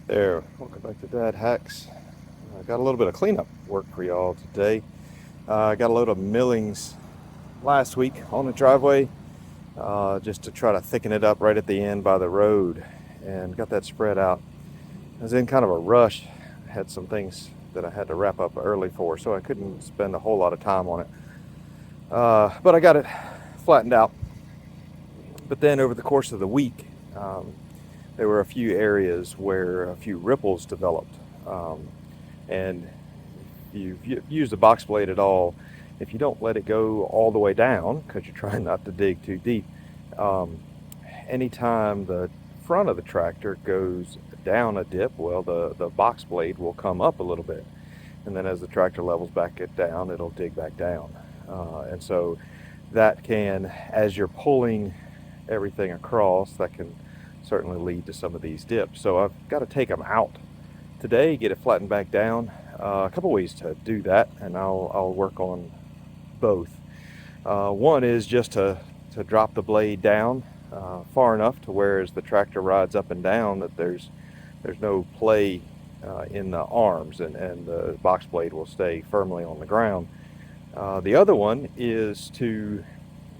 There, welcome back to DadHacks. I got a little bit of cleanup work for y'all today. I got a load of millings last week on the driveway just to try to thicken it up right at the end by the road and got that spread out. I was in kind of a rush. I had some things that I had to wrap up early for, so I couldn't spend a whole lot of time on it. But I got it flattened out. But then over the course of the week, there were a few areas where a few ripples developed. And if you've used a box blade at all, if you don't let it go all the way down, because you're trying not to dig too deep, anytime the front of the tractor goes down a dip, well, the box blade will come up a little bit. And then as the tractor levels back it down, it'll dig back down. And so that can, as you're pulling everything across, that can certainly lead to some of these dips. So I've got to take them out today, get it flattened back down. A couple ways to do that, and I'll work on both. One is just to drop the blade down far enough to where as the tractor rides up and down that there's no play in the arms, and the box blade will stay firmly on the ground. The other one is to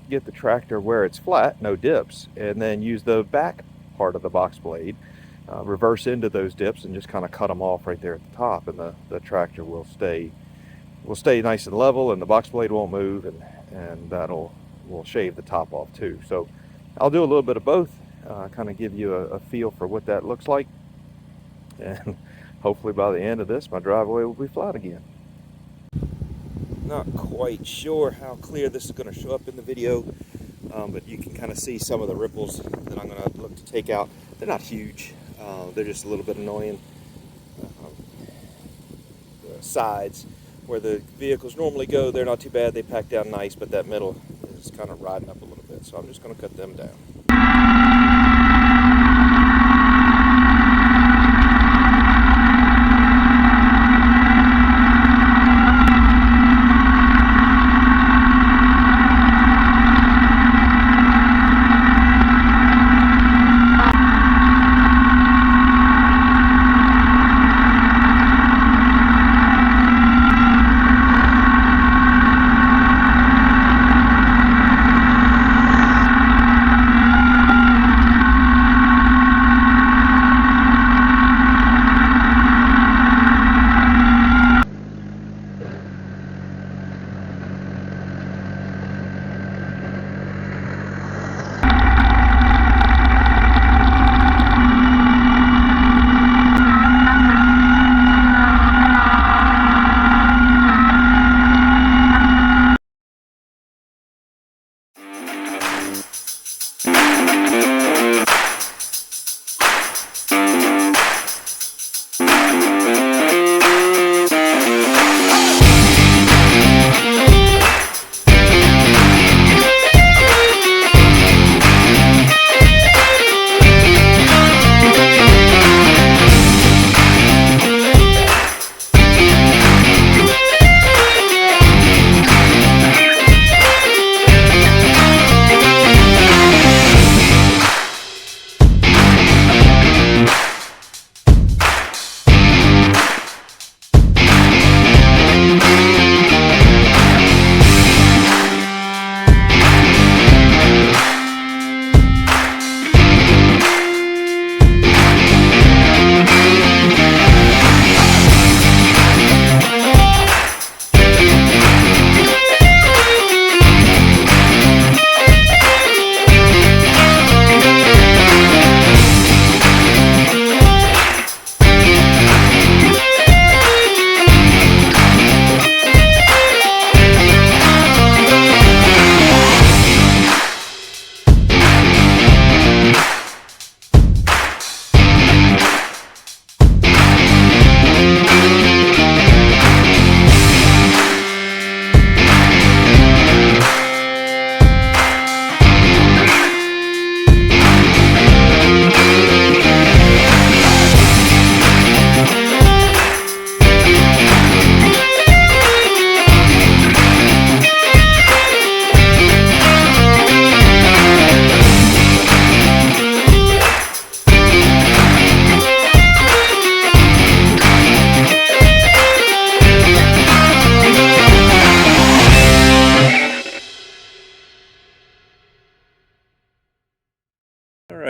get the tractor where it's flat, no dips, and then use the back part of the box blade, reverse into those dips and just kind of cut them off right there at the top, and the tractor will stay nice and level, and the box blade won't move, and will shave the top off too. So I'll do a little bit of both, kind of give you a feel for what that looks like, and hopefully by the end of this my driveway will be flat again. Not quite sure how clear this is going to show up in the video, but you can kind of see some of the ripples that I'm going to look to take out. They're not huge, they're just a little bit annoying. The sides where the vehicles normally go, they're not too bad, they pack down nice, but that middle is kind of riding up a little bit, so I'm just going to cut them down.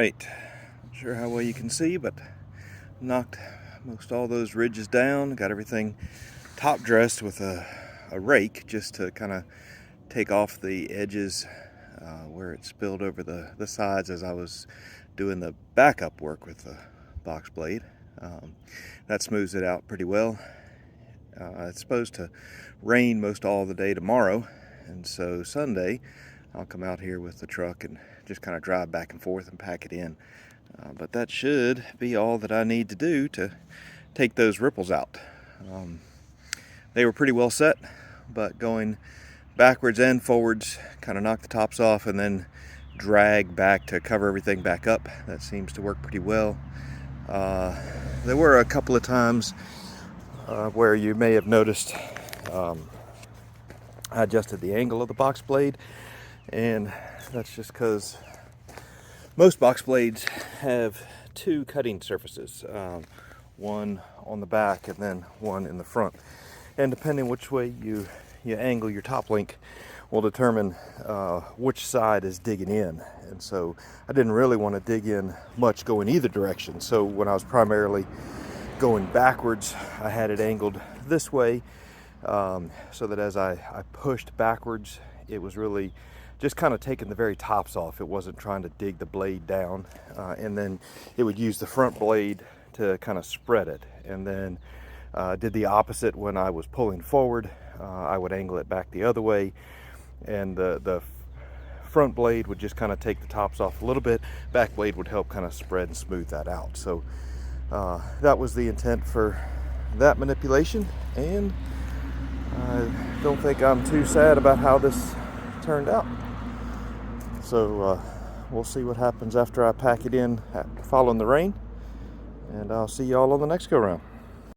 Alright, not sure how well you can see, but knocked most all those ridges down. Got everything top dressed with a rake just to kind of take off the edges where it spilled over the sides as I was doing the backup work with the box blade. That smooths it out pretty well. It's supposed to rain most all the day tomorrow, and so Sunday I'll come out here with the truck and just kind of drive back and forth and pack it in. But that should be all that I need to do to take those ripples out. They were pretty well set, but going backwards and forwards, kind of knock the tops off and then drag back to cover everything back up. That seems to work pretty well. There were a couple of times where you may have noticed I adjusted the angle of the box blade, and that's just because most box blades have two cutting surfaces, one on the back and then one in the front, and depending which way you angle your top link will determine which side is digging in. And so I didn't really want to dig in much going either direction, so when I was primarily going backwards I had it angled this way, so that as I pushed backwards it was really just kind of taking the very tops off. It wasn't trying to dig the blade down, and then it would use the front blade to kind of spread it, and then did the opposite when I was pulling forward. I would angle it back the other way, and the front blade would just kind of take the tops off a little bit. Back blade would help kind of spread and smooth that out. So that was the intent for that manipulation, and I don't think I'm too sad about how this turned out. So we'll see what happens after I pack it in following the rain, and I'll see y'all on the next go round.